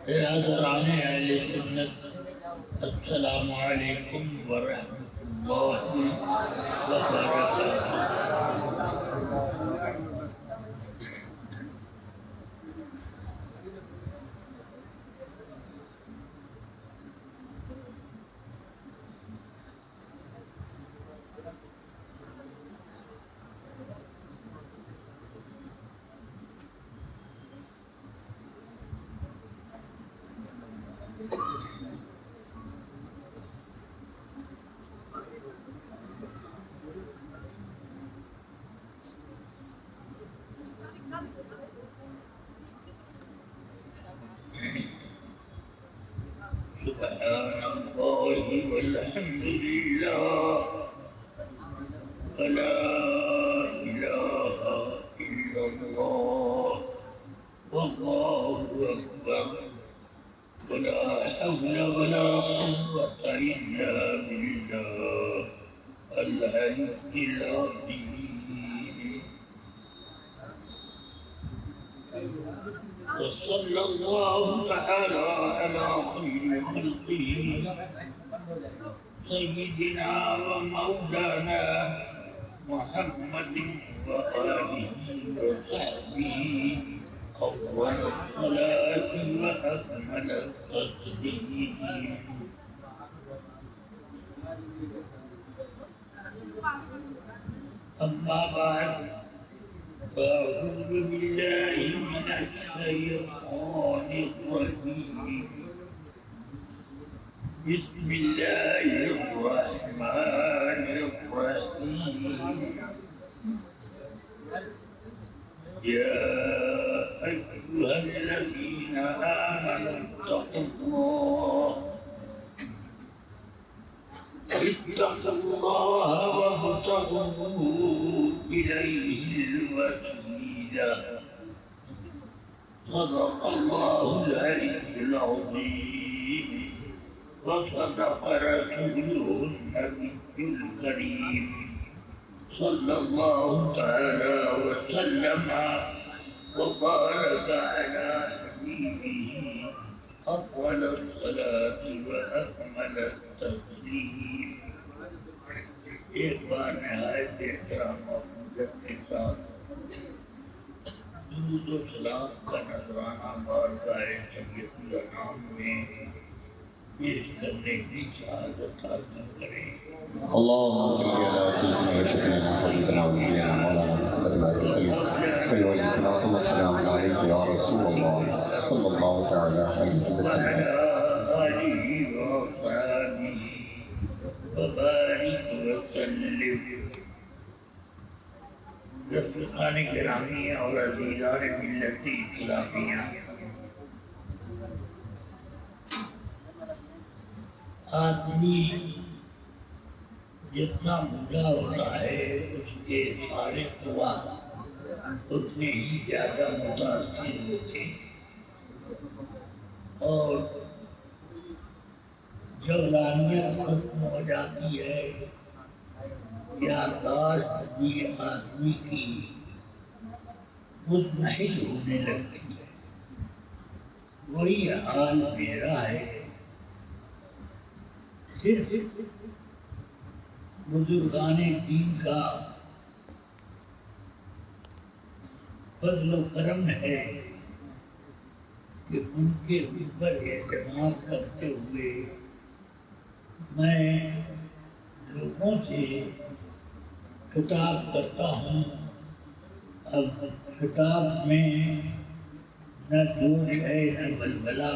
حضران اہل سنت السلام علیکم ورحمۃ اللہ وبرکاتہ۔ سبحان اللہ والحمد للہ ولا الہ الا اللہ واللہ اکبر ولا حول ولا قوة الا باللہ العلی العظیم۔ وصلى الله تعالى على خير خلقه سيدنا ومولانا محمد وآله وصحبه أفضل الصلاة وأكمل التسليم. أما بعد فأعوذ بالله من الشيطان الرجيم. بسم الله الرحمن الرحيم. يا أيها الذين آمنوا اتقوا الله وابتغوا إليه الوسيلة. صدق الله العلي العظيم وصدق رسوله النبي الكريم صلى الله تعالى وسلم وبارك على نبيه أفضل الصلاة وأكمل التسليم. ایک بار نہایت احترام اور عزت کے ساتھ درود و سلام کا نذرانہ بارگاہ سید الانام میں پیش کرنے کی شہادت حاصل کریں۔ اللهم صل على سيدنا وشفيعنا وحبيبنا ونبينا مولانا محمد وعلى اله وصحبه الصلاه والسلام عليك يا رسول الله صلى الله تعالى عليه وسلم. وبارك وسلم. رفیقان گرامی اور عزیزان ملت اسلامیہ، آدمی جتنا بوڑھا ہوتا ہے اس کے سارے قوات اتنے ہی زیادہ متاثر ہوتے ہیں، اور جوانیت ختم ہو جاتی ہے، یادداشت بھی آدمی کی مضمحل ہونے لگتی ہے۔ وہی حال میرا ہے۔ صرف بزرگان دین کا فضل و کرم ہے کہ ان کے اوپر اعتماد کرتے ہوئے میں لوگوں سے خطاب کرتا ہوں۔ اب خطاب میں نہ جوش ہے، نہ بلبلہ،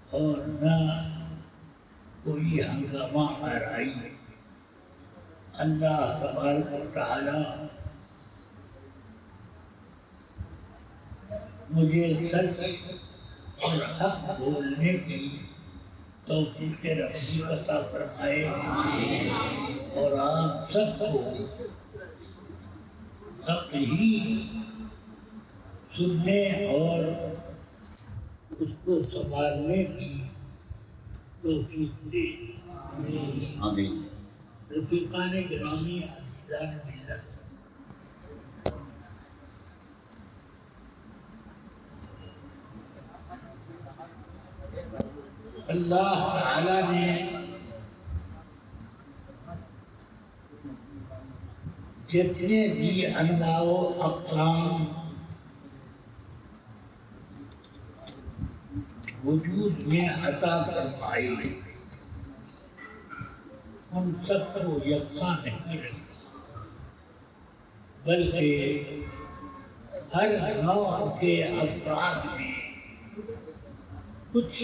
اور نہ کوئی ہنگامہ آرائی ہے۔ اللہ تبارک و تعالی مجھے سچ اور حق بولنے کی توفیق ربی عطا فرمائے، اور آپ سب کو حق ہی سننے اور اس کو سنبھالنے کی توفیق دے۔ آمین۔ رفیقان گرامی، عزیزان ملت، اللہ تعالی نے جتنے بھی انواع و اقسام وجود میں عطا فرمائی ان سب کو یکساں نہیں رکھا، بلکہ ہر نوع کے افراد میں کچھ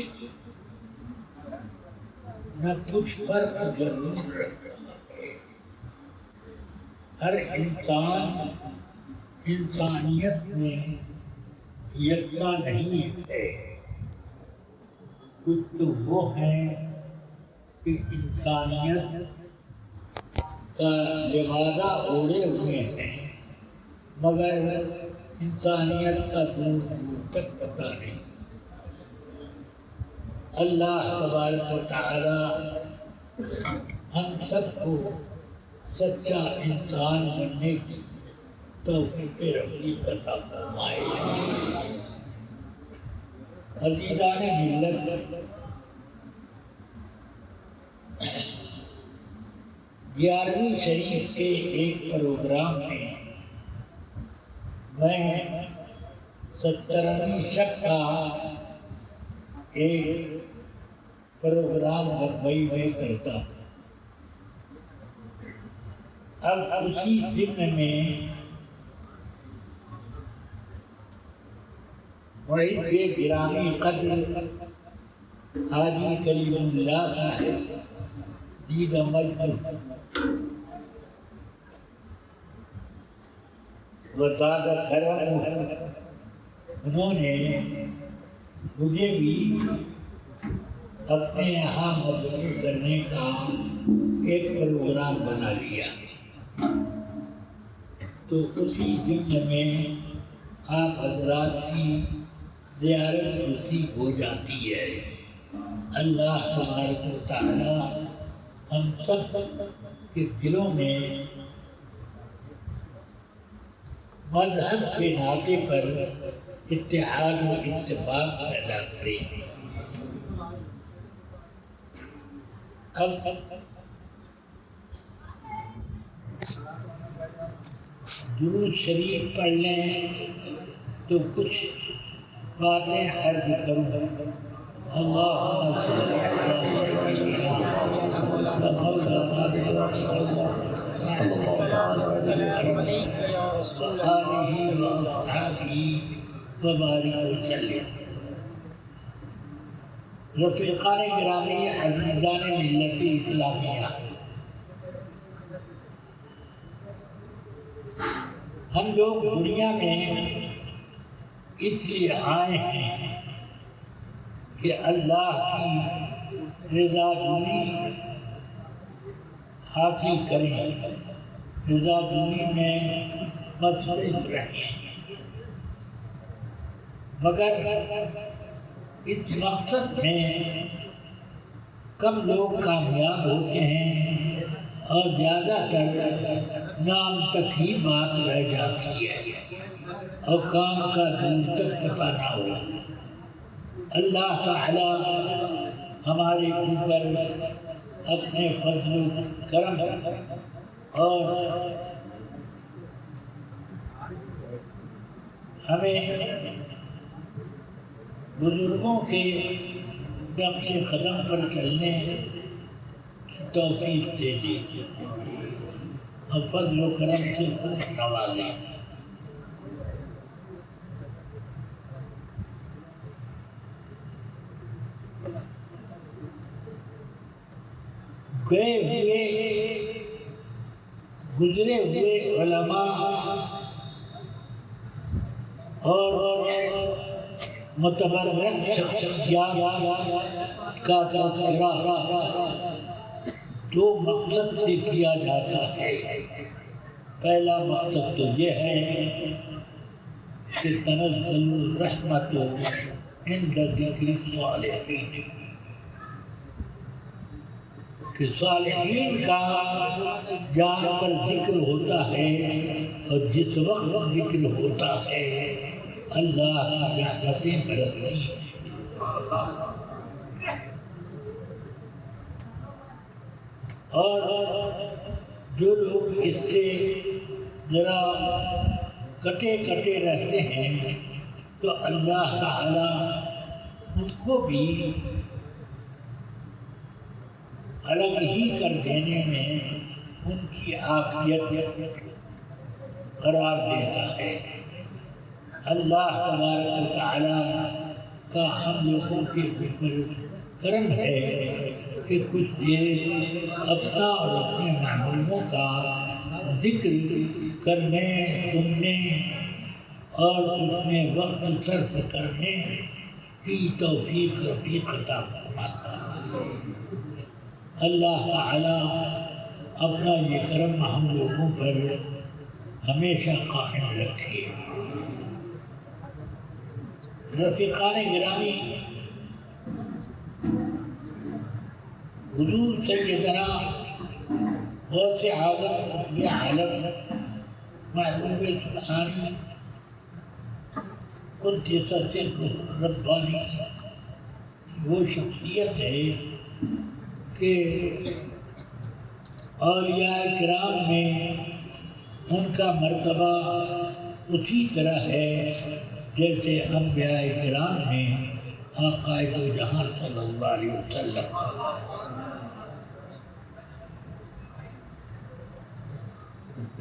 نہ کچھ فرق ضرور رکھا ہے۔ ہر انسان انسانیت میں یکساں نہیں ہے۔ کچھ تو وہ ہیں کہ انسانیت کا لبادہ اوڑھے ہوئے ہیں مگر انسانیت کا دور دور تک پتہ نہیں۔ اللہ تبارک و تعالی ہم سب کو سچا انسان بننے کی توفیق رفیق عطا فرمائے۔ عزیزان ملت، 11ویں شریف کے ایک پروگرام میں میں 70ویں شب کا ایک پروگرام ممبئی میں کرتا ہوں۔ اب اسی ضمن میں محب گرامی قدر حاجی کریم اللہ صاحب دید مجد وزاد کرم، انہوں نے مجھے بھی اپنے یہاں مدعو کرنے کا ایک پروگرام بنا لیا، تو اسی ضمن میں آپ حضرات کی زیارت نصیب ہو جاتی ہے۔ اللہ تبارک و تعالی ہم سب کے دلوں میں مذہب کے ناطے پر اتحاد و اتفاق پیدا کرے۔ اب درود شریف پڑھ لیں تو کچھ باتیں عرض کروں۔ اللہم صلی رفیقان گرامی، عزیزان ملت اسلامیہ، ہم لوگ دنیا میں اس لیے آئے ہیں کہ اللہ کی رضا جوئی حاصل کریں، رضا جوئی میں مصروف رہیں، مگر اس مقصد میں کم لوگ کامیاب ہوتے ہیں اور زیادہ تر نام تک ہی بات رہ جاتی ہے اور کام کا دور تک پتہ نہ ہو۔ اللہ تعالی ہمارے اوپر اپنے فضل و کرم اور ہمیں بزرگوں کے نقش قدم پر چلنے کی توفیق دے دے اور فضل و کرم سے خوب نوازے۔ گئے ہوئے گزرے ہوئے علماء اور متبرک شخصیات کا تذکرہ دو مقصد سے کیا جاتا ہے۔ پہلا مقصد تو یہ ہے کہ تنزل الرحمت عند ذکر الصالحین، کہ صالحین کا جہاں پر ذکر ہوتا ہے اور جس وقت ذکر ہوتا ہے اللہ کی رحمتیں برستی ہیں۔ اور جو لوگ اس سے ذرا کٹے کٹے رہتے ہیں تو اللہ تعالیٰ ان کو بھی الگ ہی کر دینے میں ان کی عافیت قرار دیتا ہے۔ اللہ تبارک و تعالیٰ کا ہم لوگوں کے اوپر کرم ہے کہ کچھ دیر اپنا اور اپنے محبوبوں کا ذکر کرنے، سننے اور اس میں وقت صرف کرنے کی توفیق رفیق عطا فرماتا ہے۔ اللہ تعالیٰ اپنا یہ کرم ہم لوگوں پر ہمیشہ قائم رکھے۔ رفیقان گرامی، حضور سیدنا غوث اعظم قطب عالم محبوب سبحانی قدس سرہ ربانی وہ شخصیت ہے کہ اولیاء کرام میں ان کا مرتبہ اسی طرح ہے جیسے انبیاء کرام میں آقا دو جہاں صلی اللہ علیہ وسلم۔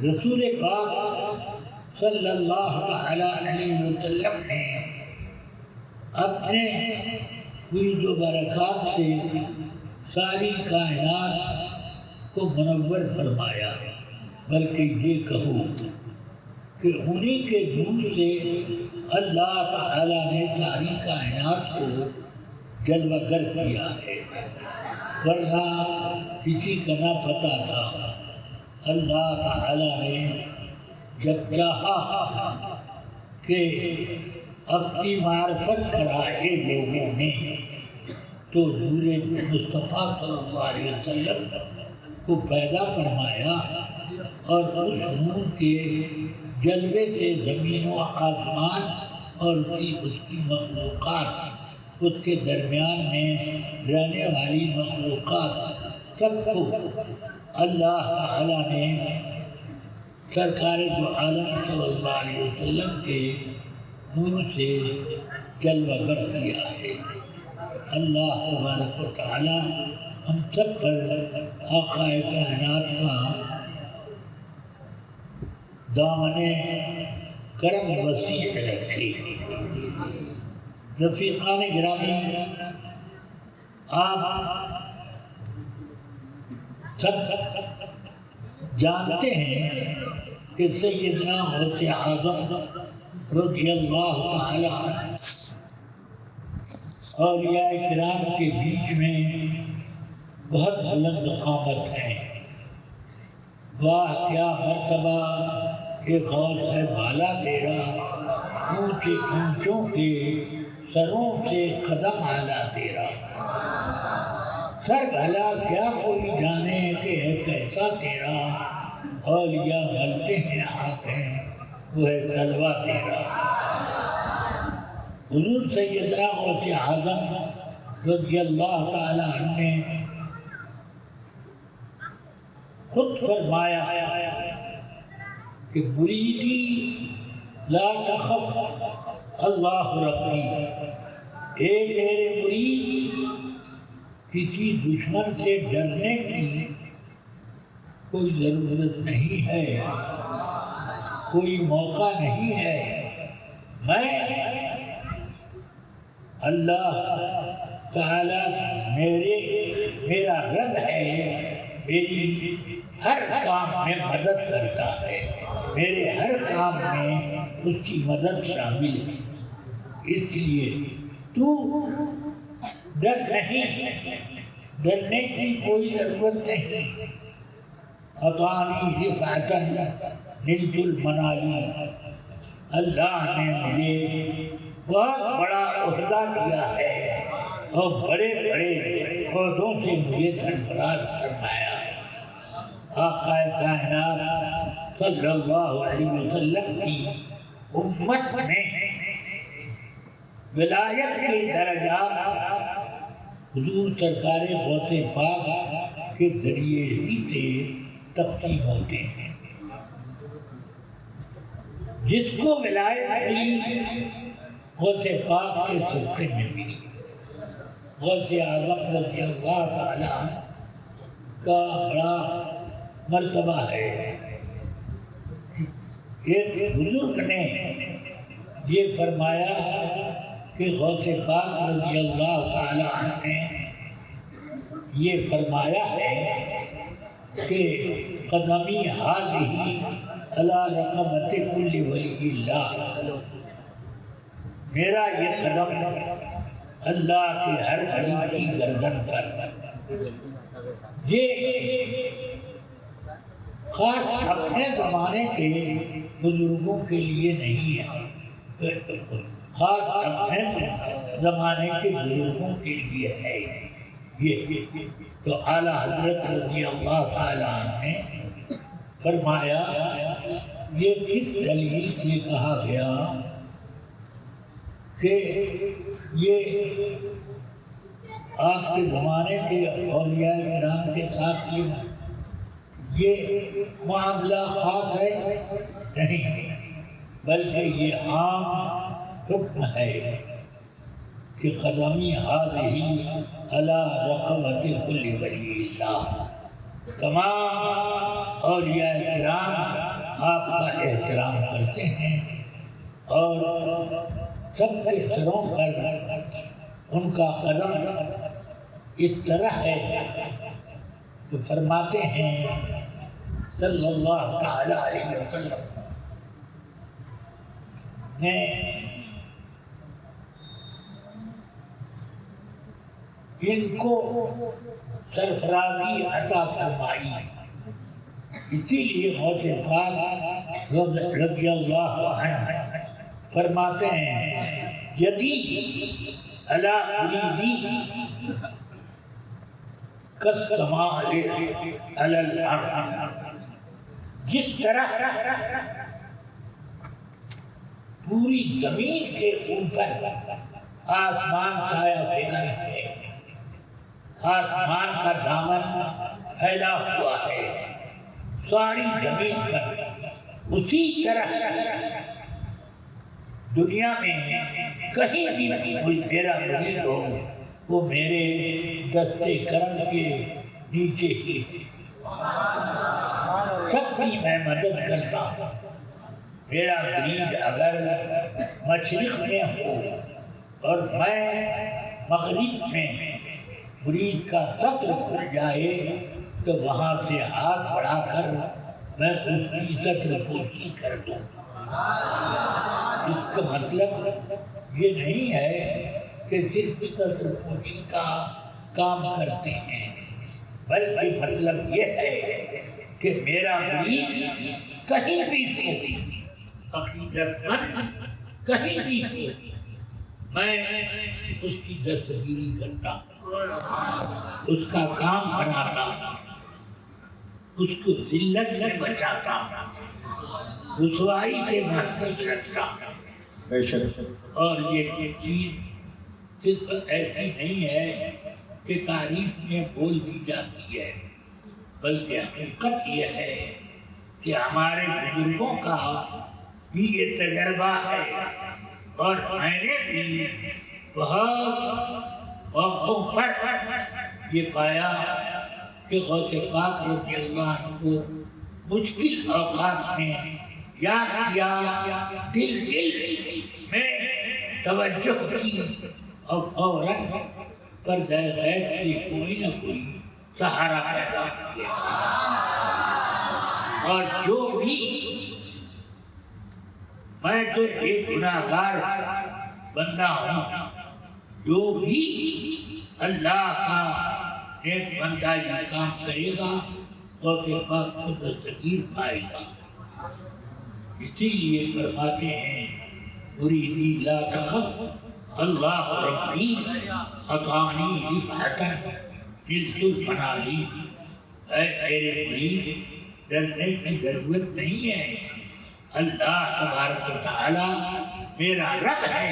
رسول پاک صلی اللہ علیہ وسلم نے اپنے فیض و برکات سے ساری کائنات کو منور فرمایا، بلکہ یہ کہو کہ انہی کے نور سے اللہ تعالیٰ نے ساری کائنات کو جلوہ گر کیا ہے، ورنہ کسی کا نہ پتہ تھا۔ اللہ تعالیٰ نے جب چاہا کہ اپنی معرفت کرائے لوگوں میں تو نور مصطفیٰ صلی اللہ علیہ وسلم کو پیدا فرمایا، اور اس نور کے جلوے سے زمین و آسمان اور اس کی مخلوقات، اس کے درمیان میں رہنے والی مخلوقات سب کو اللہ تعالیٰ نے سرکار دو عالم صلی اللہ علیہ وسلم کے نور سے جلوہ گر کیا ہے۔ اللہ تبارک و تعالیٰ ہم سب پر آقا کائنات کا دامن کرم وسیع رکھے۔ رفیقان گرامی، آپ سب جانتے ہیں کہ سیدنا غوث اعظم رضی اللہ تعالی عنہ اولیاء کرام کے بیچ میں بہت بلند قامت ہے۔ واہ کیا مرتبہ کہ غوث ہے بالا تیرا، اونچے اونچوں کے سروں سے قدم اعلیٰ تیرا۔ سر بھلا کیا کوئی جانے کہ ہے کیسا تیرا، اولیاء ملتے ہیں آنکھیں وہ ہے تلوہ تیرا۔ حضور سیدنا غوث اعظم رضی اللہ تعالی عنہ نے خود فرمایا کہ مریدی لا تخف اللہ ربی، اے میرے مرید کسی دشمن سے ڈرنے کی کوئی ضرورت نہیں ہے، کوئی موقع نہیں ہے۔ میں اللہ تعالیٰ میرا رب ہے، میری ہر کام میں مدد کرتا ہے، میرے ہر کام میں اس کی مدد شامل ہے، اس لیے تو ڈر نہیں، ڈرنے کی کوئی ضرورت نہیں۔ اطاعی رفعتاً نلت المنالی، اللہ نے مجھے بہت بڑا عہدہ دیا ہے اور بڑے بڑے عہدوں سے مجھے سرفراز فرمایا۔ آقا کائنات صلی اللہ علیہ وسلم کی امت میں ولایت کے درجات حضور سرکار غوث پاک کے ذریعے ہی سے تقسیم ہوتے ہیں۔ جس کو ولایت ملی غوث پاک کے صدقے میں ملی۔ غوث اعظم رضی اللہ تعالیٰ کا بڑا مرتبہ ہے۔ ایک بزرگ نے یہ فرمایا کہ غوث پاک رضی اللہ تعالیٰ عنہ نے یہ فرمایا ہے کہ قدمی ہذہ علی رقبۃ کل ولی اللہ، میرا یہ قدم اللہ کے ہر ولی کی گردن پر۔ یہ خاص اپنے زمانے کے بزرگوں کے لیے نہیں ہے، خاص اپنے زمانے کے بزرگوں کے لیے ہے یہ۔ تو اعلیٰ حضرت رضی اللہ تعالیٰ عنہ نے فرمایا یہ کس دلیل سے کہا گیا کہ یہ آپ کے زمانے کے اولیاء کرام کے ساتھ یہ معاملہ خاص ہے؟ نہیں، بلکہ یہ عام حکم ہے کہ قدمی ہذہ علی رقبۃ کل ولی اللہ، تمام اولیاء کرام آپ کا احترام کرتے ہیں اور سب کے سروں پر ان کا قدم اس طرح ہے تو فرماتے ہیں صلی اللہ تعالی علیہ وسلم نے ان کو سرفرازی عطا فرمائی۔ اسی لیے غوث پاک رضی اللہ عنہ فرماتے ہیں یدی علی مریدی کالسماء علی الارض، جس طرح پوری زمین کے اوپر آسمان سایہ پھیلا ہے، آسمان کا دامن پھیلا ہوا ہے ساری زمین پر، اسی طرح دنیا میں کہیں بھی کوئی میرا مرید ہو وہ میرے دستے کرم کے نیچے ہی سب کی میں مدد کرتا ہوں۔ میرا مرید اگر مشرق میں ہو اور میں مغرب میں، مرید کا سطر کھل جائے تو وہاں سے ہاتھ بڑھا کر میں اس کی سطر پوشی کر دوں۔ اس کا مطلب یہ نہیں ہے کہ صرف سطر پوشی کا کام کرتے ہیں، بلکہ مطلب یہ ہے کہ میرا مرید کہیں بھی ہو، عقیدت مند کہیں بھی ہو، میں اس کی دستگیری کرتا ہوں، اس کا کام بناتا ہوں، اس کو ذلت سے بچاتا ہوں، رسوائی سے محفوظ رکھتا ہوں۔ اور یہ چیز صرف ایسی نہیں ہے کہ تعریف میں بول دی جاتی ہے، بلکہ حقیقت یہ ہے کہ ہمارے بزرگوں کا بھی یہ تجربہ ہے، اور میں نے بھی بہت موقعوں پر یہ پایا کہ غوث پاک رضی اللہ عنہ کو مشکل اوقات میں یاد کیا، دل میں توجہ کی اور فوراً پر غیر سے کوئی نہ کوئی سہارا پیدا کیا۔ اور جو بھی میں تو ایک گناہگار بندہ ہوں، جو بھی اللہ کا ایک بندہ یہ کام کرے گا اور کے پاس کو دستگیر پائے گا۔ اسی لیے فرماتے ہیں مریدی لا تخف اللہ ربی عطانی رفعتاً نلت المنالی، اے میرے مرید ڈرنے کی ضرورت نہیں ہے، اللہ تبارک و تعالی میرا رب ہے،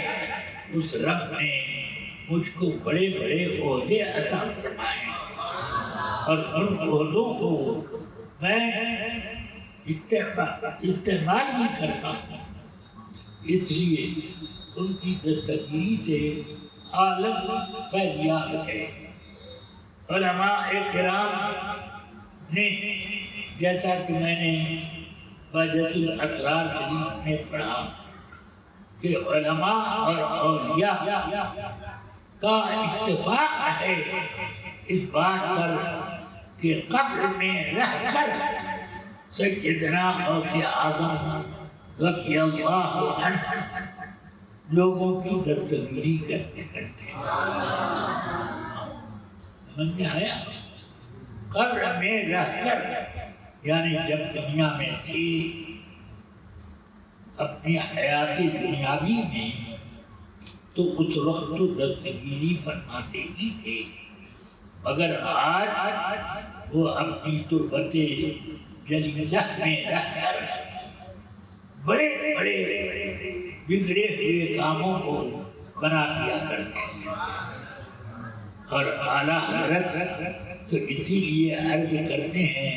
اس رب نے مجھ کو بڑے بڑے عہدے عطا فرمائے۔ اور ان عہدوں کو میں استعمال بھی کرتا ہوں، اس لیے ان کی دستگیری سے عالم فیضیاب ہے۔ علماء کرام نے جیسا کہ میں نے بہجت الاسرار شریف میں پڑھا کہ علماء اور اولیاء کا اتفاق ہے اس بات پر کہ قبر میں رہ کر سیدنا غوث اعظم رضی اللہ عنہ لوگوں کی دستگیری کرتے ہیں۔ سمجھ میں آیا؟ قبر میں رہ کر، یعنی جب دنیا میں تھی اپنی حیاتی دنیاوی میں تو اس وقت تو دستگیری فرماتے ہی تھے، مگر آج وہ اپنی تربت جلیلہ میں رہ کر بڑے بڑے بگڑے ہوئے کاموں کو بنا دیا کرتے ہیں۔ اور اعلیٰ حضرت تو اسی لیے عرض کرتے ہیں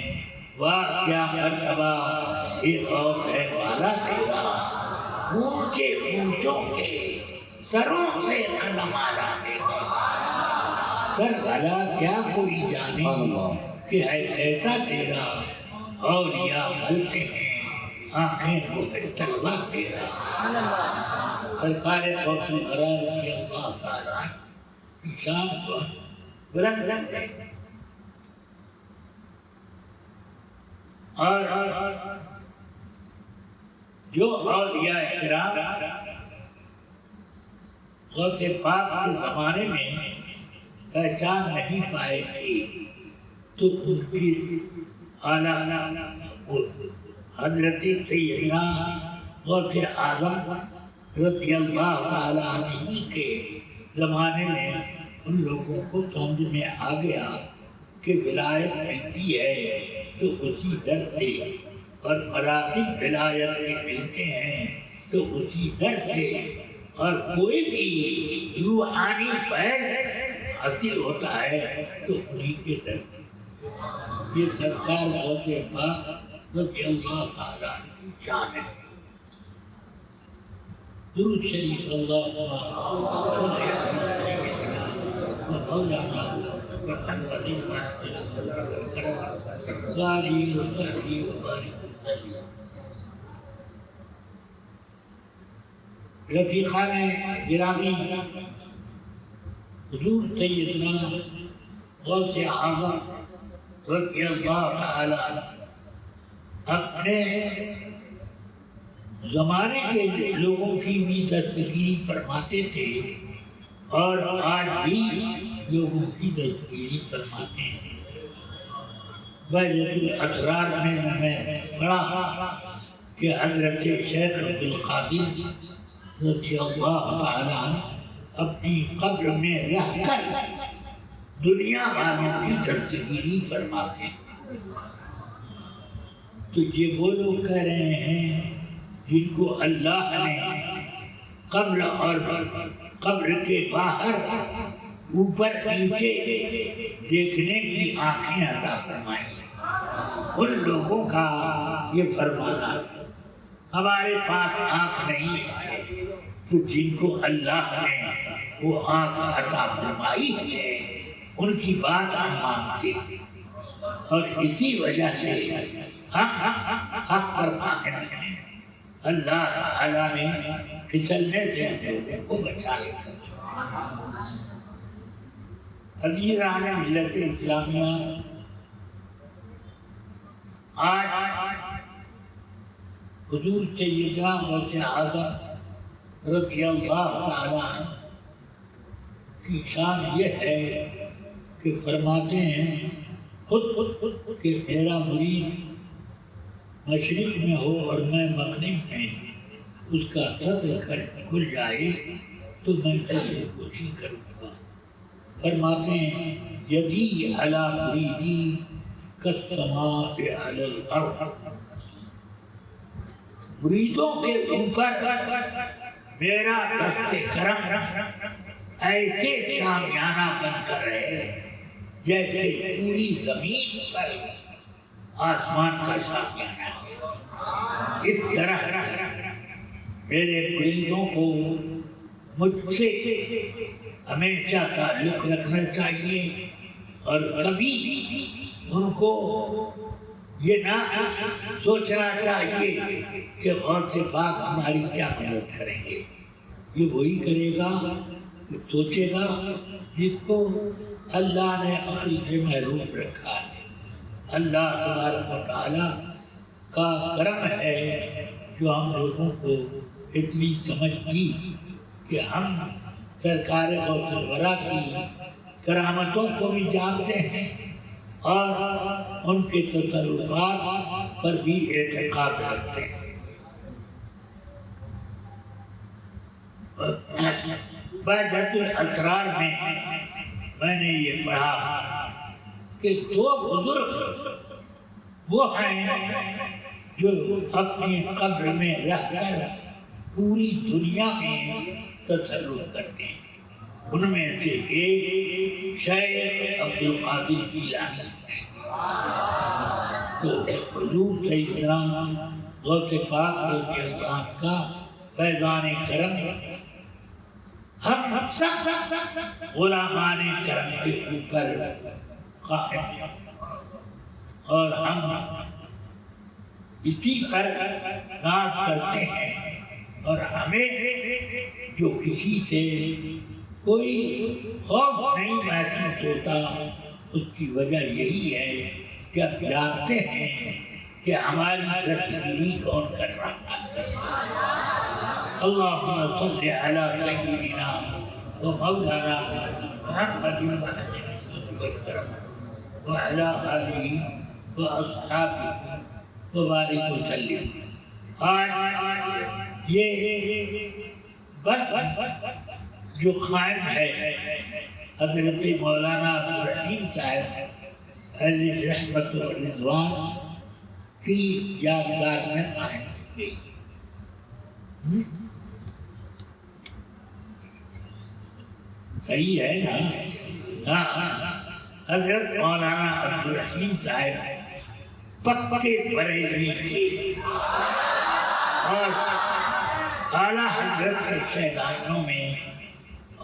واہ کیا مرتبہ ایک غوث ہے والا تیرا، اونچے اونچوں کے سروں سے نہ مارا تیرا، سر والا کیا کوئی جانے کہ ہے ایسا تیرا، اولیاء ملتے ہیں آنکھیں وہ ہے تلوا تیرا۔ سرکار غوث الورا رضی اللہ تعالیٰ کی شان کو بلند ہے۔ اور جو اولیاء کرام غوث پاک کے زمانے میں پہچان نہیں پائے تھے تو ان کی اعلیٰ حضرت سیدنا غوث اعظم رضی اللہ تعالیٰ عنہ کے زمانے میں ان لوگوں کو سمجھ میں آ گیا کہ ولایت ملتی ہے تو اسی در سے، اور مراتب ولایت کے ملتے ہیں تو اسی در سے، اور کوئی بھی روحانی فیض حاصل ہوتا ہے تو انہی کے در سے۔ یہ سرکار غوث پاک رضی اللہ تعالیٰ کی شان ہے۔ درود شریف اللہ رفیقان گرامی، حضور سیدنا غوث اعظم رضی اللہ تعالی اپنے زمانے کے لوگوں کی بھی دستگیری فرماتے تھے اور آج بھی لوگوں کی دستگیری فرماتے ہیں۔ بہجت الاسرار میں پڑھا کہ حضرت شیخ عبدالقادر رضی اللہ تعالی عنہ اپنی قبر میں رہ کر دنیا والوں کی دستگیری فرماتے ہیں۔ تو یہ وہ لوگ کہہ رہے ہیں جن کو اللہ نے قبر اور قبر کے باہر اوپر نیچے دیکھنے کی آنکھیں عطا فرمائی، ان لوگوں کا یہ فرمانا ہمارے پاس آنکھ نہیں ہے، تو جن کو اللہ نے وہ آنکھ عطا فرمائی ہے ان کی بات ہم مانتے ہیں، اور اسی وجہ سے حق پر قائم ہیں۔ اللہ تعالیٰ نے پھسلنے سے لوگوں کو بچا لیا۔ عزیزان ملت اسلامیہ، آج حضور سیدنا غوث اعظم رضی اللہ تعالیٰ عنہ کی شان یہ ہے کہ فرماتے ہیں خود کہ میرا مرید مشرق میں ہو اور میں مغرب میں، اس کا صدر کھل جائے تو میں اسے کوشش کروں گا۔ فرماتے ہیں یدی علی مریدی کالسماء علی الارض، مریدوں کے اوپر میرا دست کرم ایسے شامیانہ بن کر رہے جیسے پوری زمین پر آسمان کا سایہ ہے، اس طرح میرے پرندوں کو مجھ سے ہمیشہ تعلق رکھنا چاہیے، اور کبھی ان کو یہ نہ سوچنا چاہیے کہ غوث پاک ہماری کیا مدد کریں گے۔ یہ وہی کرے گا، سوچے گا جس کو اللہ نے عقل سے محروم رکھا ہے۔ اللہ تبارک و تعالیٰ کا کرم ہے جو ہم لوگوں کو اتنی سمجھ دی کہ ہم سرکار غوث الورا کی کرامتوں کو بھی جانتے ہیں اور ان کے تصرفات پر بھی اعتقاد رکھتے ہیں۔ بہجت الاسرار میں نے یہ پڑھا کہ دو بزرگ وہ ہیں جو اپنی قبر میں رہ کر پوری دنیا میں تصرف کرتے ہیں۔ ان میں سے ایک شیخ عبد القادر جیلانی ہے۔ تو حضور سیدنا غوث پاک رضی اللہ عنہ کا فیضان کرم ہم سب غلامان کرم کے اوپر قائم ہیں، اور ہم اسی پر ناز کرتے ہیں، اور ہمیں جو کسی سے کوئی خوف نہیں محسوس ہوتا اس کی وجہ یہی ہے کہ ہم جانتے ہیں کہ ہماری دستگیری کون کر رہا ہے۔ اللہم صل علی سیدنا و مولانا محمد وعلی آلہ و اصحابہ وبارک وسلم۔ آج یہ بس جو قائم ہے حضرت مولانا عبدالرحیم صاحب علیہ رحمت و رضوان کی یادگار میں قائم کی گئی۔ صحیح ہے نا؟ حضرت مولانا عبدالرحیم صاحب پکے بریلوی تھے، اور اعلیٰ حضرت کے شہدائیوں میں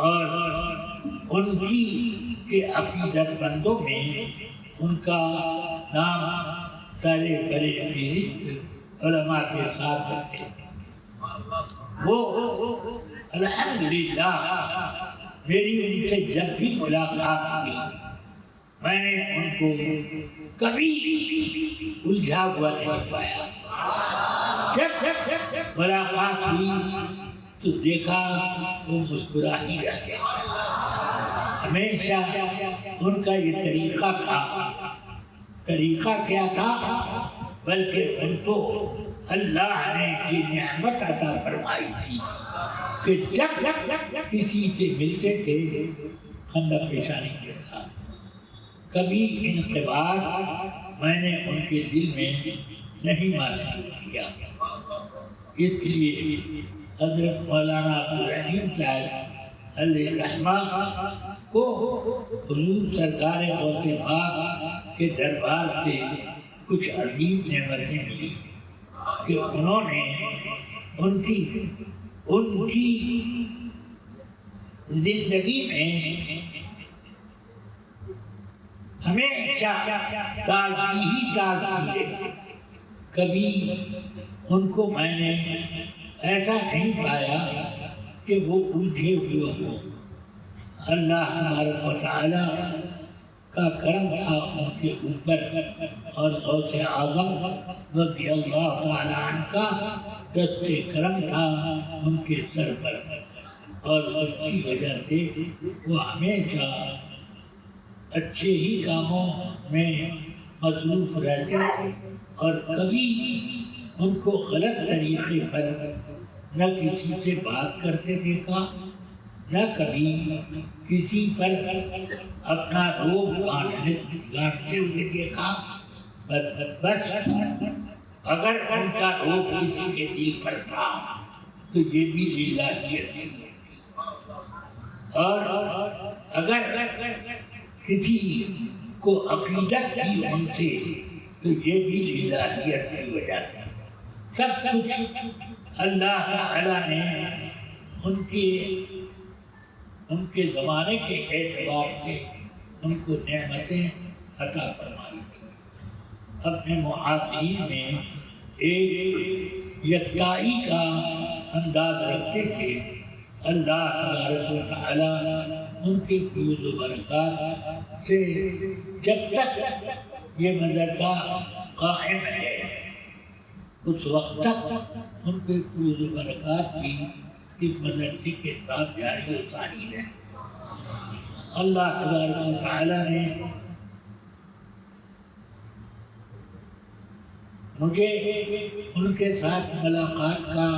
اور ان کی عقیدت مندوں میں ان کا نام سارے بڑے فہرست علماء کے ساتھ رکھتے ہیں۔ وہ الحمدللہ میری ان سے جب بھی ملاقات ہوئی میں نے ان کو کبھی الجھا ہوا نہیں پایا۔ جب ملاقات ہوئی تو دیکھا وہ مسکرا ہی رہتے، ہمیشہ ان کا یہ طریقہ تھا۔ طریقہ کیا تھا؟ بلکہ ان کو اللہ نے یہ نعمت عطا فرمائی تھی کہ جب کسی سے ملتے تھے خندہ پیشانی کے ساتھ، کبھی انقباض میں نے ان کے دل میں نہیں محسوس کیا۔ اس لیے حضرت مولانا عبدالرحیم صاحب علیہ رحمہ کو حضور سرکار غوث پاک کے دربار سے کچھ عظیم نعمتیں ملی کہ انہوں نے ان کی زندگی میں ہمیشہ تازگی ہی تازگی ہے۔ کبھی ان کو میں نے ایسا نہیں پایا کہ وہ الجھے ہوئے ہوں۔ اللہ تبارک و تعالیٰ کا کرم تھا ان کے اوپر، اور غوث اعظم رضی اللہ تعالیٰ عنہ کا دست کرم تھا ان کے سر پر، اور اس کی وجہ سے وہ ہمیشہ اچھے ہی کاموں میں مصروف رہتے، اور کبھی ان کو غلط طریقے پر نہ کسی سے بات کرتے دیکھا، نہ کبھی کسی پر اپنا روب گانٹتے ہوئے دیکھا۔ بس اگر ان کا روب کسی کے دل پر تھا تو یہ بھی للہیت تھی، اور اگر کسی کو عقیدت کی ان سے تو یہ بھی الہیت کی وجہ سے سب کچھ اللہ تعالیٰ نے ان کے زمانے کے اعتبار سے ان کو نعمتیں عطا فرمائی تھی. اپنے معاصرین میں ایک یکتائی کا انداز رکھتے تھے. اللہ تبارک و تعالیٰ ان کے فیوز و برکات سے جب تک یہ مدرسہ قائم ہے اس وقت تک ان کے فیوز و برکات بھی اس مدرسے کے ساتھ جاری و ساری ہے. اللہ تبارک و تعالیٰ نے مجھے ان کے ساتھ ملاقات کا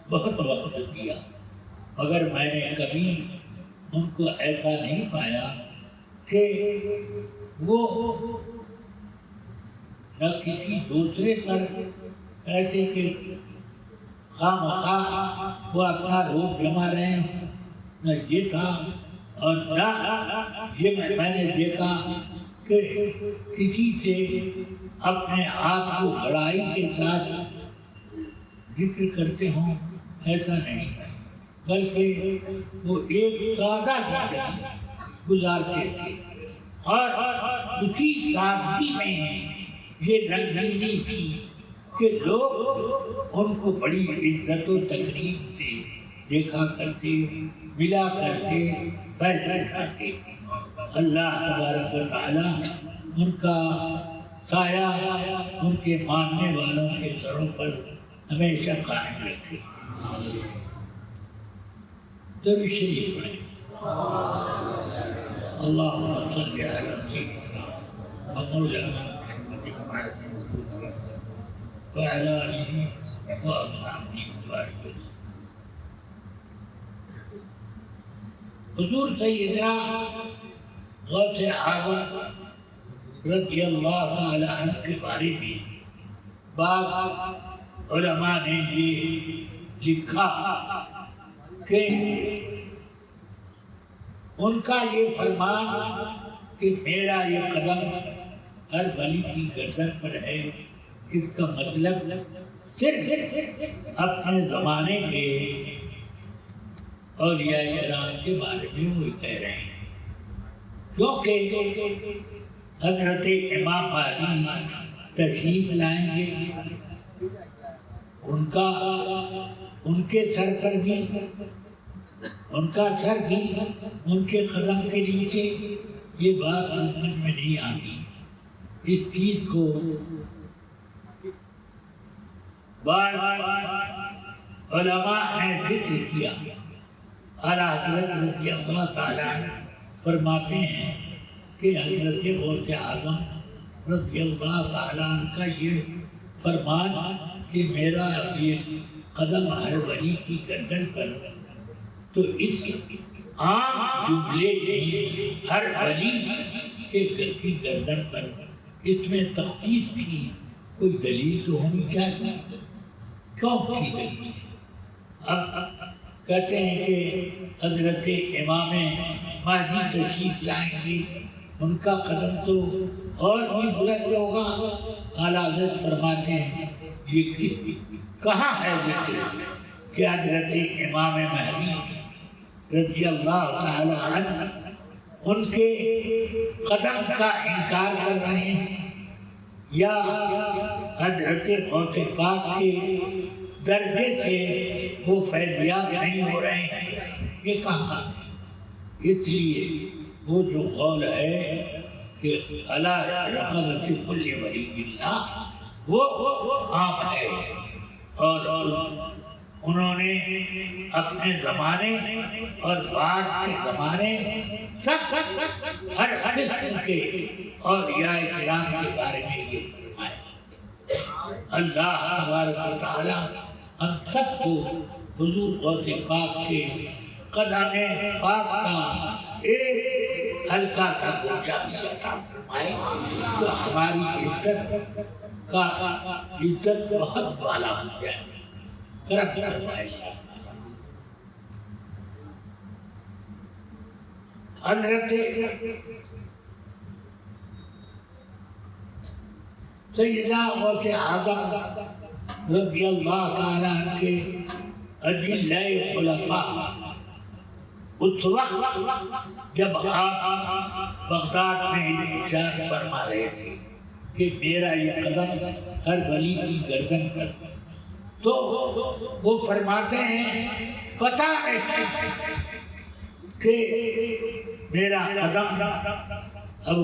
بہت وقت دیا مگر میں نے کبھی ان کو ایسا نہیں پایا کہ وہ نہ کسی دوسرے پر ایسے کہ خواہ وہ اپنا روپ جما رہے ہیں. نہ یہ تھا اور نہ یہ میں نے دیکھا کہ کسی سے اپنے آپ کو بڑائی کے ساتھ ذکر کرتے ہوں. ایسا نہیں بلکہ وہ ایک سادہ زندگی گزارتے تھے اور اسی سادگی میں یہ رنگینی تھی کہ لوگ ان کو بڑی عزت و تکریم سے دیکھا کرتے ملا کرتے بیٹھا کرتے. اللہ تبارک و تعالیٰ ان کا سایہ ان کے ماننے والوں کے سروں پر ہمیشہ قائم رکھے. درود شریف پڑھیں. اللہم صلی علی سیدنا مولانا محمد وعلی آلہ وأصحابہ وسلم. حضور سیدنا غوث اعظم رضی اللہ تعالی عنہ کے بارے میں بعض علماء نے یہ لکھا کہ ان کا یہ فرمان کہ میرا یہ قدم ہر ولی کی گردن پر ہے اس کا مطلب صرف اپنے زمانے کے اولیاء کرام کے بارے میں وہ کہہ رہے ہیں کیونکہ حضرت امام مہدی تشریف لائیں گے ان کے سر پر بھی ان کا سر بھی ان کے قدم کے نیچے. یہ بات سمجھ میں نہیں آتی. اس چیز کو بار علماء نے ذکر کیا. اعلیٰ حضرت رضی اللہ تعالیٰ فرماتے ہیں کہ حضرت غوث اعظم رضی اللہ تعالیٰ عنہ کا یہ فرمان کہ میرا یہ قدم ہر ولی کی گردن پر تو اس عام جملے میں ہر ولی کے کی گردن پر اس میں تخصیص کی کوئی دلیل تو ہونی چاہیے. کیوں کی دلیل؟ اب کہتے ہیں کہ حضرت امام مہدی تشریف لائیں گے ان کا قدم تو اور بھی بلند ہوگا. اعلیٰ حضرت فرماتے ہیں یہ کہاں ہے ذکر کہ حضرت امام مہدی رضی اللہ تعالی عنہ ان کے قدم کا انکار کر رہے ہیں یا حضرت غوث پاک کے درجے سے وہ فیضیاب نہیں ہو رہے ہیں. یہ کہاں؟ اس لیے وہ جو قول ہے کہ علی رقبۃ کل ولی اللہ وہ عام ہے اور انہوں نے اپنے زمانے اور بعد کے زمانے سب ہر قسم کے اولیاء کرام کے بارے میں یہ فرمایا. اللہ تبارک و تعالی ہم سب کو حضور غوث پاک کے قدم پاک کا ایک ہلکا سا گوشہ بھی عطا فرمائے تو ہماری عزت بہت بالا ہو جائے. حضرت سیدنا غوث اعظم رضی اللہ تعالیٰ عنہ کے اجلہ خلفاء اس وقت جب آپ بغداد میں انتشار فرما رہے تھے کہ میرا یہ قدم ہر ولی کی گردن پر، تو وہ فرماتے ہیں پتہ نہیں کہ میرا قدم اب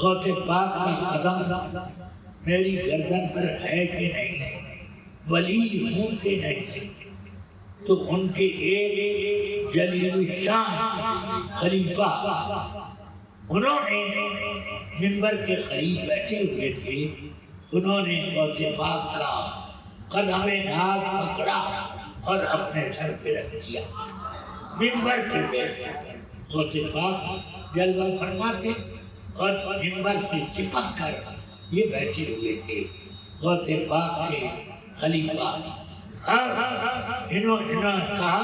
غوث پاک کا قدم میری گردن پر ہے کہ نہیں، ولی ہوں کہ نہیں۔ تو ان کے ایک جلیل الشان خلیفہ انہوں نے منبر کے قریب بیٹھے ہوئے تھے، انہوں نے غوث پاک کا قدم ناز پکڑا اور اپنے سر پہ رکھ دیا۔ منبر پہ بیٹھے غوث پاک جلوہ فرماتے اور منبر سے چپک کر یہ بیٹھے ہوئے تھے غوث پاک کے خلیفہ۔ انہوں نے کہا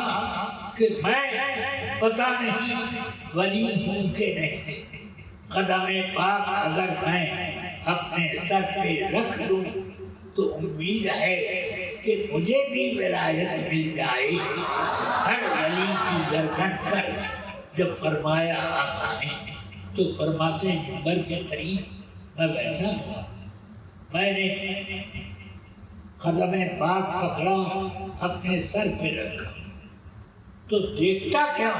کہ میں پتہ نہیں ولی ہوں کہ نہیں، قدم پاک اگر میں اپنے سر پہ رکھ لوں تو امید ہے کہ مجھے بھی ولایت مل جائے۔ ہر ولی کی گردن پر جب فرمایا آقا نے تو فرماتے ہیں منبر کے قریب میں بیٹھا تھا، میں نے قدم پاک پکڑا اپنے سر پہ رکھا تو دیکھتا کیا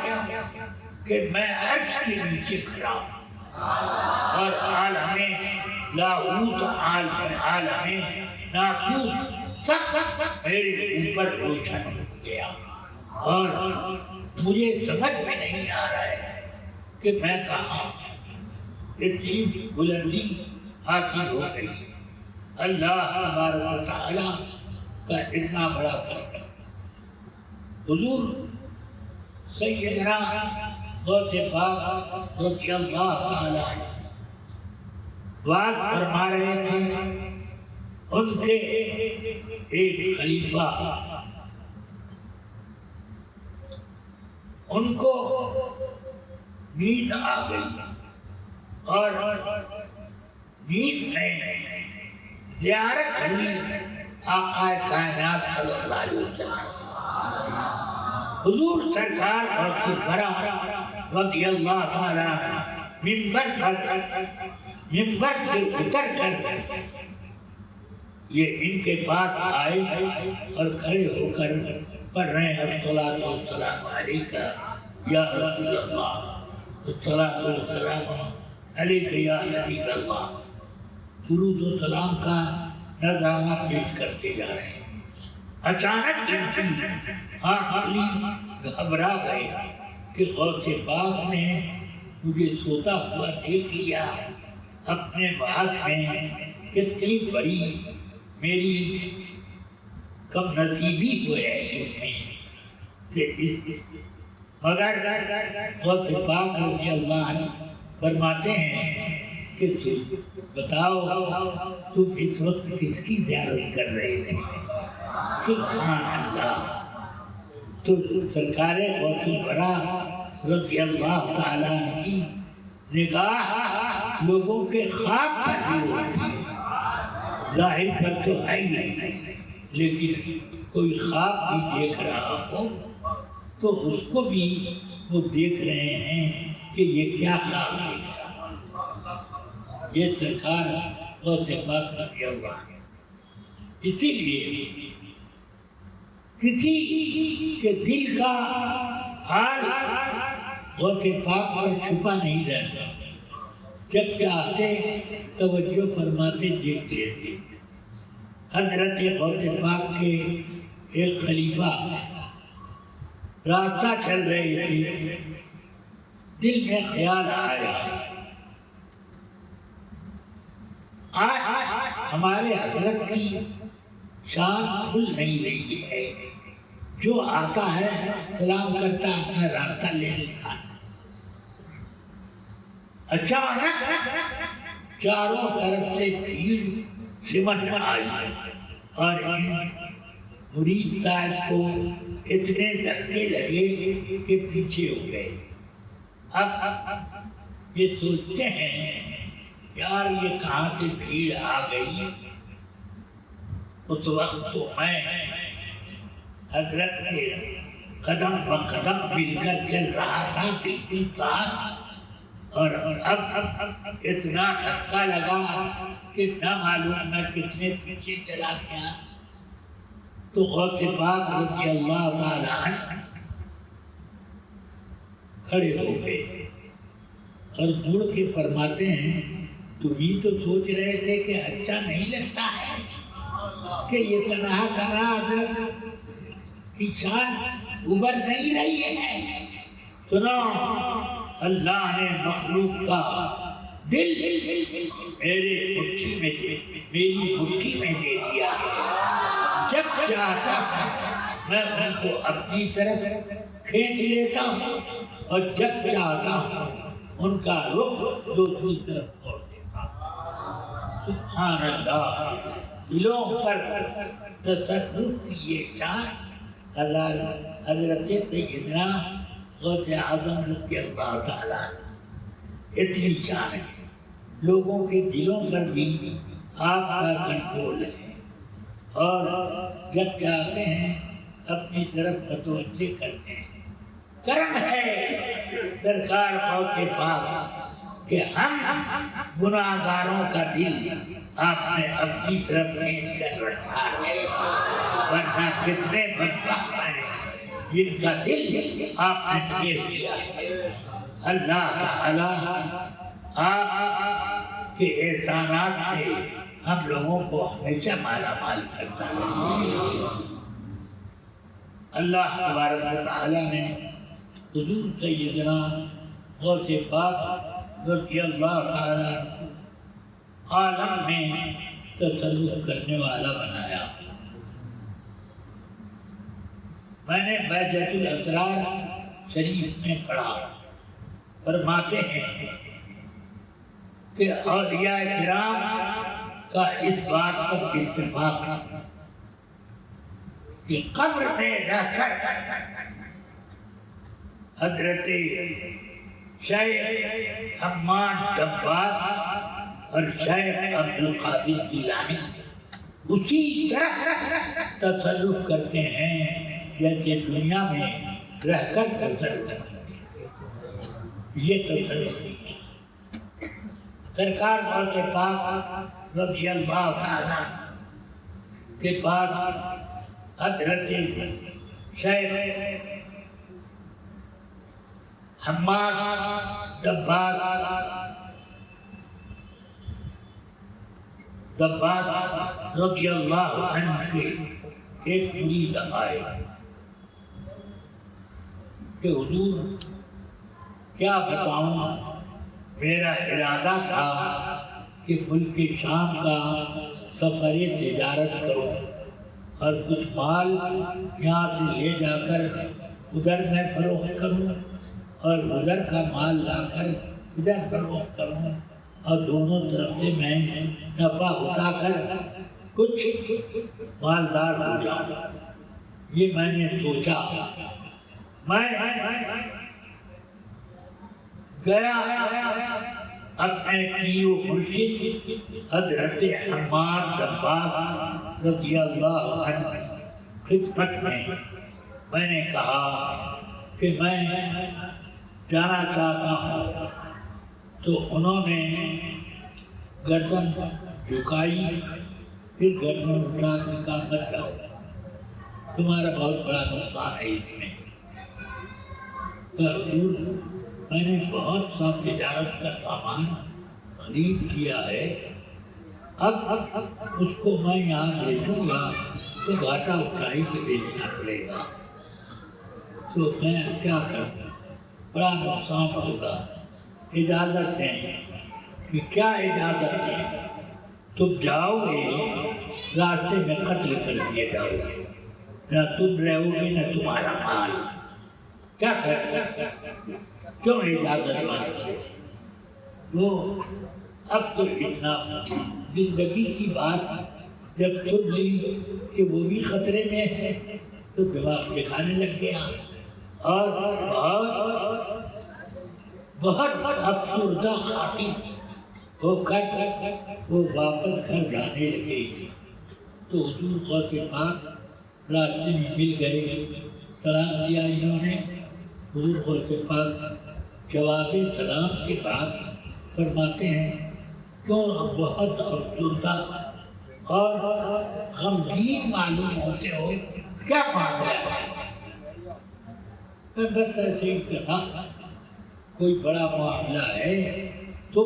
کہ میں عرش کے نیچے کھڑا ہوں اور عالم لاہوت عالم ناقوت سب میرے اوپر روشن ہو گیا، اور مجھے سمجھ میں نہیں آ رہا ہے کہ میں کہاں۔ اتنی بلندی حاصل ہو گئی، اللہ تبارک و تعالیٰ کا اتنا بڑا کرم۔ حضور سیدنا غوث پاک رضی اللہ تعالیٰ بات فرما رہے تھے، ان کے ایک خلیفہ ان کو نیند آ گئی اور نیند میں زیارت ہوئی آقا کائنات صلی اللہ علیہ وسلم۔ حضور سرکار اور برا رضی اللہ تعالیٰ منبر سے اتر کر یہ ان کے پاس آئے اور کھڑے ہو کر پڑھ رہے ہیں الصلاۃ والسلام علیک یا رسول اللہ، الصلاۃ والسلام علیک یا حبیب اللہ، درود و سلام کا نظارہ پیش کرتے جا رہے ہیں۔ اچانک ان کی آنکھ گھبرا گئے کہ غوث پاک نے مجھے سوتا ہوا دیکھ لیا، اپنے بات میں کتنی بڑی میری کم نصیبی ہوئے اس میں۔ مگر غوث پاک رضی اللہ عنہ فرماتے ہیں کہ بتاؤ تم اس وقت کس کی زیارت کر رہے تھے؟ سبحان اللہ۔ تو سرکار غوث برا رضی اللہ تعالیٰ عنہ کی نگاہ لوگوں کے خواب پر بھی ہوتی ہے، ظاہر پر تو ہے ہی نہیں، لیکن کوئی خواب بھی دیکھ رہا ہو تو اس کو بھی وہ دیکھ رہے ہیں کہ یہ کیا خواب ہے۔ یہ سرکار غوث پاک رضی اللہ عنہ۔ اسی لیے کسی کے دل کا حال غوث پاک پر چھپا نہیں رہتا، جب چاہتے توجہ فرماتے دیکھ لیتے۔ حضرت غوث پاک کے ایک خلیفہ راستہ چل رہے تھے، دل میں خیال آیا آج ہمارے حضرت کی شان کھل نہیں رہی ہے، جو آتا ہے سلام کرتا اپنا راستہ لے لیتا۔ اچانک چاروں طرف سے بھیڑ سمٹ آئی اور مرید صاحب کو اتنے دھکے لگے کہ پیچھے ہو گئے۔ اب یہ سوچتے ہیں یار یہ کہاں سے بھیڑ آ گئی؟ اس وقت تو میں حضرت کے قدم بقدم مل کر چل رہا تھا بالکل ساتھ، اور اب اتنا دھکا لگا کہ نہ معلوم میں کتنے پیچھے چلا گیا۔ تو غوث پاک رضی اللہ تعالیٰ عنہ کھڑے ہو گئے اور مڑ کے فرماتے ہیں تم ہی تو سوچ رہے تھے کہ اچھا نہیں لگتا ہے کہ یہ تنہا کی شان ابھر نہیں رہی ہے۔ سنو، اللہ نے مخلوق کا دل میری مٹھی میں دے دیا ہے۔ جب چاہتا ہوں میں ان کو اپنی طرف کھینچ لیتا ہوں اور جب چاہتا ہوں ان کا رخ دوسری طرف موڑ دیتا ہوں۔ سبحان اللہ، دلوں پر تصرف کی یہ شان حضرت سیدنا غوث اعظم رضی اللہ تعالیٰ اتنی شان ہے۔ لوگوں کے دلوں پر بھی آپ کا کنٹرول ہے اور جب چاہتے ہیں اپنی طرف متوجہ کرتے ہیں۔ کرم ہے سرکار غوث پاک کہ ہم گناہگاروں کا دل آپ نے اپنی طرف کھینچ کر رکھا ہے، ورنہ کتنے بدبخت ہیں جن کا دل آپ نے پھیر دیا ہے۔ اللہ تعالیٰ آپ کے احسانات سے ہم لوگوں کو ہمیشہ مالا مال کرتا ہے۔ اللہ تبارک و تعالیٰ نے حضور سیدنا غوث پاک رضی اللہ تعالیٰ عالم میں تصرف کرنے والا بنایا۔ میں نے بیضۃ الاسرار شریف میں پڑھا، فرماتے ہیں کہ اولیاء کرام کا اس بات پر اتفاق ہے کہ قبر میں رہ کر حضرت شیخ حماد دباغ اور شیخ عبدالقادر جیلانی اسی طرح تصرف کرتے ہیں جیسے دنیا میں رہ کر تصرف کرتے ہیں۔ یہ تصرف سرکار غوث پاک رضی اللہ تعالیٰ کے پاس حضرت شیخ حماد دباغ رضی اللہ عنہ کے ایک مرید آئے کہ حضور کیا بتاؤں، میرا ارادہ تھا کہ ملک شام کا سفر تجارت کروں اور کچھ مال یہاں سے لے جا کر ادھر میں فروخت کروں اور ادھر کا مال لا کر ادھر فروخت کروں اور دونوں طرف سے میں نفع اٹھا کر کچھ مالدار ہو جاؤں۔ یہ میں نے سوچا۔ میں گیا اپنے پیر و مرشد حضرت حماد دباغ رضی اللہ عنہ خدمت میں نے کہا کہ میں جانا چاہتا ہوں، تو انہوں نے گردن جھکائی، پھر گردن اٹھا کے کہا مت جاؤ، تمہارا بہت بڑا نقصان ہے اس میں۔ میں نے بہت سا تجارت کا سامان خرید کیا ہے، اب اس کو میں یہاں بیچوں گا تو گھاٹا اٹھائی کے بیچنا پڑے گا، تو میں کیا کروں، بڑا نقصان ہوگا۔ اجازت دیں کہ کیا اجازت دیں، تم جاؤ گے راستے میں قتل کر دیے جاؤ گے، نہ تم رہو گے نہ تمہارا مال، کیا کرتے، کیوں اجازت مانگتے؟ وہ اب تو اتنا زندگی کی بات جب سن لی کہ وہ بھی خطرے میں ہے تو دماغ دکھانے لگ گیا اور بہت افسردہ خاطر ہو کر وہ واپس گھر جانے لگے تو حضور غوث پاک راستے میں مل گئے، سلام کیا انہوں نے۔ حضور غوث پاک جواب سلام کے بعد فرماتے ہیں کیوں بہت افسردہ اور غمگین معلوم ہوتے ہو، کیا معاملہ ہے؟ میں بس ایسے ہی کہا کوئی بڑا معاملہ ہے تو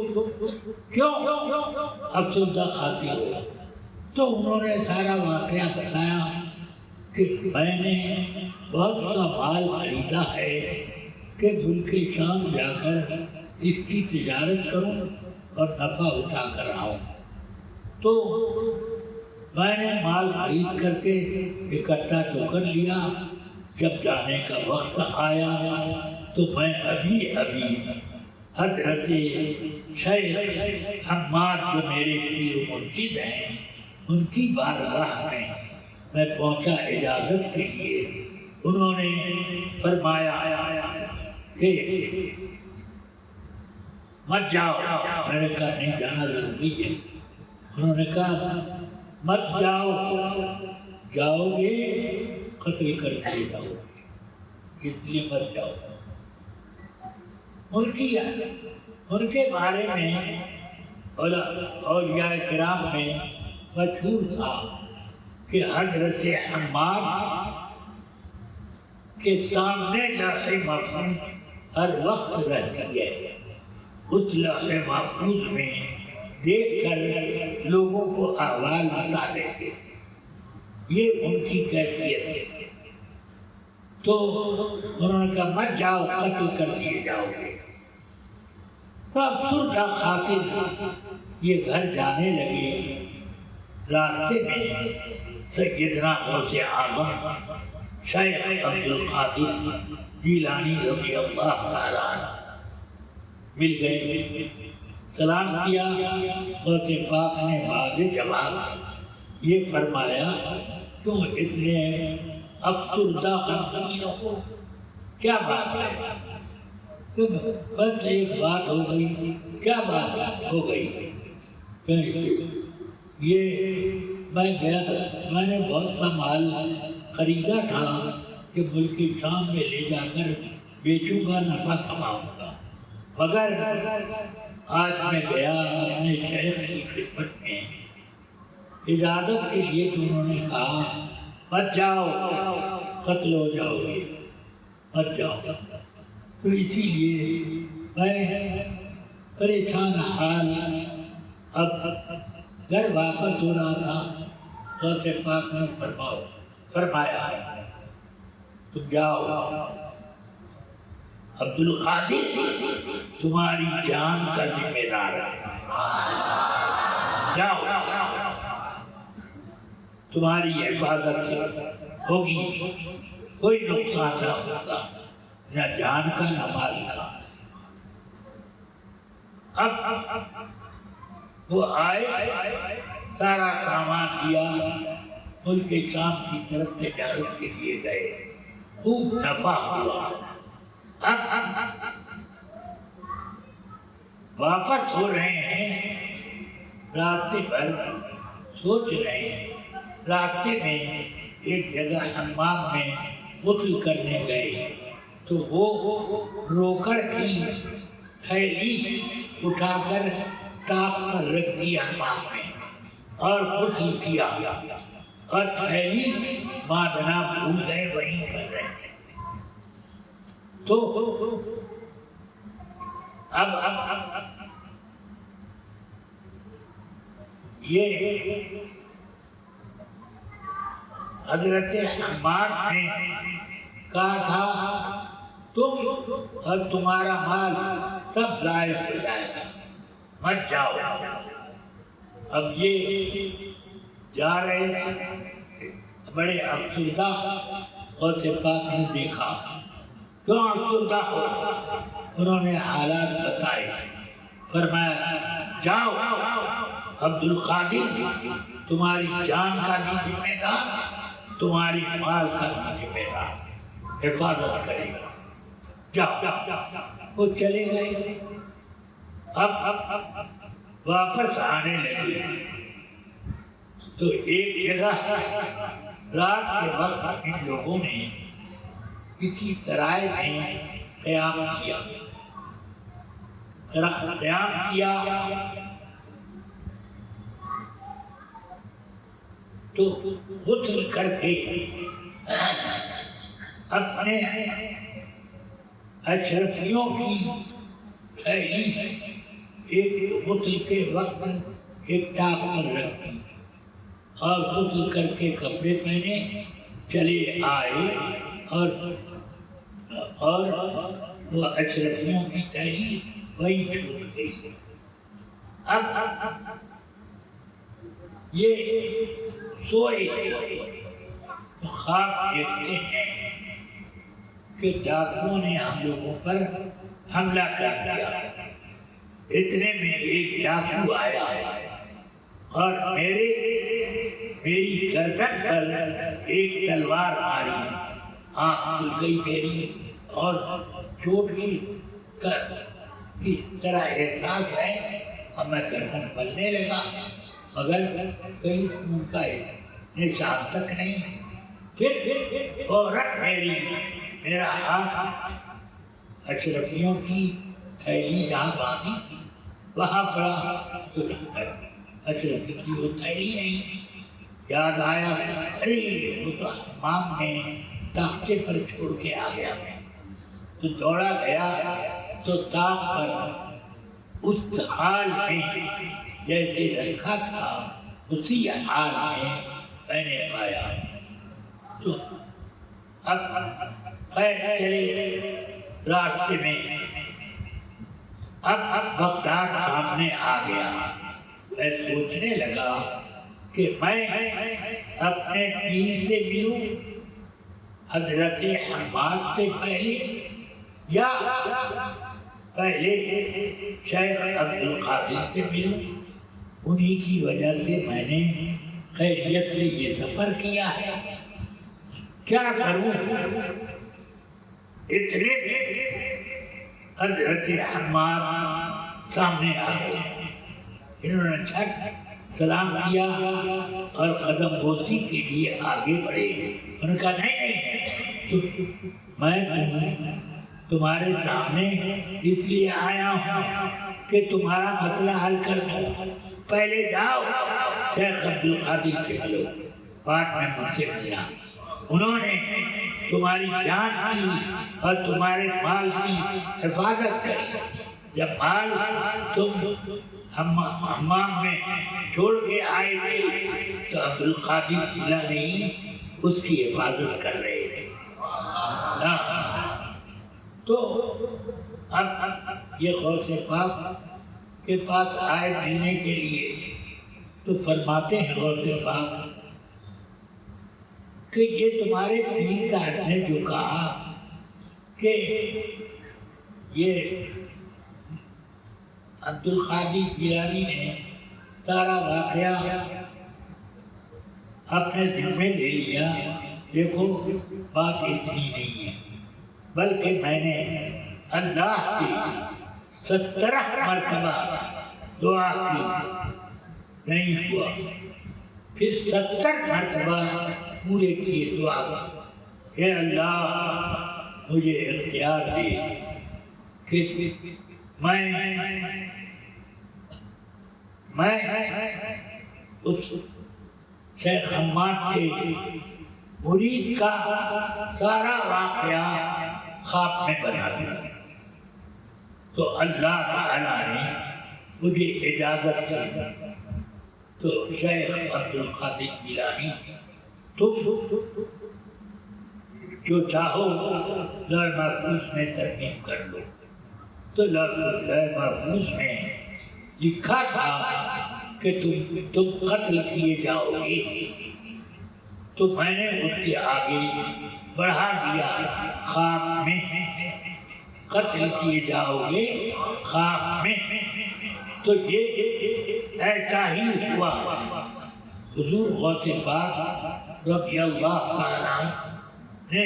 کیوں افسردہ کھاتی ہو؟ تو انہوں نے سارا واقعہ بتایا کہ میں نے بہت سا مال خریدا ہے کہ ملک شام جا کر اس کی تجارت کروں اور نفع اٹھا کر آؤں۔ تو میں نے مال خرید کر کے اکٹھا تو کر لیا، جب جانے کا وقت آیا تو میں ابھی حضرت شیخ حماد جو میرے پیر و مرشد ہیں ان کی بارگاہ میں پہنچا اجازت کے لیے۔ انہوں نے فرمایا کہ مت جاؤ، میں نے کہا نہیں جانا ضروری ہے۔ انہوں نے کہا مت جاؤ، جاؤ گے قتل کر کے جاؤ، اس لیے مت جاؤ۔ ان کے بارے میں اولیاء کرام میں مشہور تھا کہ حضرت حماد کے سامنے لوح محفوظ ہر وقت رہتی ہے، اس لوح محفوظ میں دیکھ کر لوگوں کو احوال بتا دیتے، یہ ان کی کیفیت ہے۔ تو انہوں نے کہا مت جاؤ، قتل کر دیے جاؤ گے۔ تو افسردہ خاطر یہ گھر جانے لگے۔ راستے میں سیدنا غوث اعظم شیخ عبدالقادر جیلانی رضی اللہ تعالیٰ مل گئے، سلام کیا۔ غوث پاک نے واضح جواب یہ فرمایا تم اتنے افسردہ غمگین ہو، کیا بات ہے؟ بس ایک بات ہو گئی۔ کیا بات ہو گئی؟ یہ میں گیا تھا، میں نے بہت سا مال خریدا تھا کہ ملک شام میں لے جا کر بیچوں گا، نفع کماؤں گا، مگر آج میں گیا اپنے شیخ کی خدمت میں اجازت کے لیے تو انہوں نے کہا مت جاؤ، قتل ہو جاؤ گے، مت جاؤ۔ تو اسی لیے میں پریشان حال اب گھر واپس ہو رہا تھا۔ غوث پاک نے فرمایا تم جاؤ، عبدالقادر تمہاری جان کا ذمہ دار ہے، جاؤ، تمہاری حفاظت ہوگی، کوئی نقصان نہ ہوگا، نہ جان کا نہ مال کا۔ اب وہ آئے، سارا سامان دیا، ملک شام کی طرف تجارت کے لیے گئے، خوب نفع ہوا۔ اب واپس ہو رہے ہیں، راستے پر سوچ رہے ہیں، راستے میں ایک جگہ حمام میں غسل کرنے گئے تو وہ روکڑ کی تھیلی اٹھا کر ٹاپ پر رکھ دی حمام میں اور غسل کیا، اور تھیلی ماں جناب بھول گئے، وہیں پر رہ گئے۔ تو اب یہ حضرت حماد نے کہا تھا تم اور تمہارا مال سب ضائع ہو جائے گا، مت جاؤ۔ اب یہ جا رہے تھے، بڑے افسردہ غوث پاک نے دیکھا، کیوں افسردہ ہو؟ انہوں نے حالات بتائے، فرمایا جاؤ، عبدالقادر تمہاری جان کا بھی ذمہ دار، تمہاری مال کا بھی ذمہ دار، حفاظت کرے گا، جاؤ۔ وہ چلے گئے۔ اب واپس آنے لگے تو ایک جگہ رات کے وقت ان لوگوں نے کسی سرائے میں قیام کیا تو غسل کر کے اپنے اشرفیوں کی تھیلی ایک غسل کے وقت ایک ٹاپ پر رکھی اور غسل کر کے کپڑے پہنے چلے آئے اور وہ اشرفیوں کی تحریر وہی چھوڑ گئی۔ اب یہ سوئے تو خواب دیکھتے ہیں کہ ڈاکوؤں نے ہم لوگوں پر حملہ کر دیا۔ اتنے میں ایک ڈاکو آیا اور میری گردن پر ایک تلوار ماری، آنکھ کھل گئی میری اور چوٹ کی طرح احساس ہے اور میں گردن پلنے لگا مگر کہیں خون کا نشان تک نہیں۔ پھر فوراً میرا ہاتھ اشرفیوں کی تھیلی جہاں باندھی تھی وہاں پڑا تو اشرفی کی وہ تھیلی نہیں۔ یاد آیا ارے وہ تو امام نے تختے پر چھوڑ کے آ گیا میں تو دوڑا گیا تو طاق پر اس حال میں جیسے رکھا تھا اسی حال میں نے پایا۔ تو اب چلے راستے میں اب بغداد سامنے آ گیا۔ میں سوچنے لگا کہ میں اپنے پیر سے ملوں حضرت حماد سے پہلے یا پہلے شیخ عبدالقادر سے ملوں۔ انہی کی وجہ سے میں نے خیریت سے یہ سفر کیا ہے، کیا کروں؟ اتنے حضرت حماد سامنے آ گئے۔ انہوں نے جھٹ سلام کیا اور قدم بوسی کے لیے آگے بڑھے۔ انہوں نے کہا نہیں میں تمہارے سامنے اس لیے آیا ہوں کہ تمہارا مسئلہ حل کر دوں۔ پہلے جاؤ شیخ عبدالقادر کے ملو۔ بعد میں مجھ سے ملا، انہوں نے تمہاری جان کی اور تمہارے مال کی حفاظت کری۔ جب مال تم حمام میں چھوڑ کے آئے تھے تو عبدالقادر ضلع نہیں اس کی حفاظت کر رہے تھے۔ تو اب یہ غوث پاک کے پاس آئے ملنے کے لیے تو فرماتے ہیں غوث پاک کہ یہ تمہارے پیر صاحب نے جو کہا کہ یہ عبدالقادر جیلانی نے سارا واقعہ اپنے ذمہ لے لیا، دیکھو بات اتنی نہیں ہے بلکہ میں نے اللہ کی 17 مرتبہ دعا کی، نہیں ہوا، پھر 70 مرتبہ پورے کیے دعا، اے اللہ مجھے اختیار دے کہ میں اس شیخ حماد کے مرید کا سارا واقعہ خواب میں بنا دیا۔ تو اللہ تعالیٰ نے مجھے اجازت دی۔ تو شیخ عبدالقادر جیلانی تم جو چاہو لوح محفوظ میں ترمیم کر لو۔ تو لوح محفوظ میں لکھا تھا کہ تم قتل کیے جاؤ گے، تو میں نے اس کے آگے بڑھا دیا خواب میں قتل کیے جاؤ گے خواب میں۔ تو یہ ایسا ہی ہوا۔ حضور غوث پاک رضی اللہ تعالیٰ نے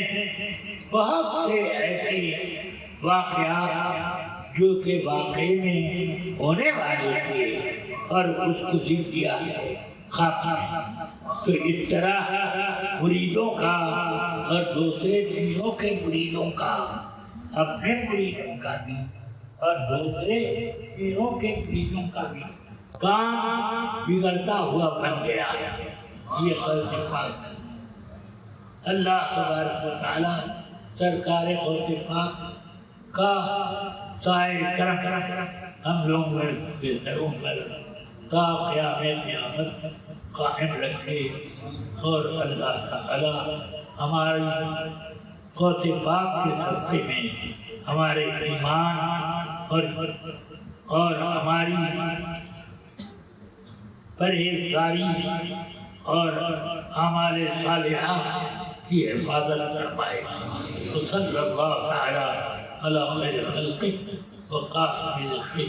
بہت سے ایسے واقعات جو کہ واقعے میں ہونے والے تھے اور اس کو لکھ دیا ہے خاک میں۔ تو اس طرح مریدوں کا اور دوسرے پیروں کے مریدوں کا، اپنے مریدوں کا بھی اور دوسرے پیروں کے مریدوں کا بھی کام بگڑتا ہوا بن گیا ہے۔ یہ غوث پاک اللہ تبارک و تعالیٰ سرکار غوث پاک کا سائے کرم ہم لوگوں کے سروں پر تا قیامت قائم رکھے، اور اللہ تعالیٰ ہماری غوث پاک کے صدقے میں ہمارے ایمان اور ہماری پرہیزگاری اور اعمال صالحہ کی حفاظت فرمائے۔ صلی اللہ تعالیٰ علی خیر خلقہ وقاسم رزقہ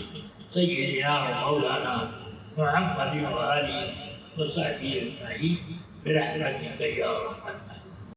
سیدنا و مولانا محمد و آلہ وصحبہ اجمعین برحمتک یا رحمن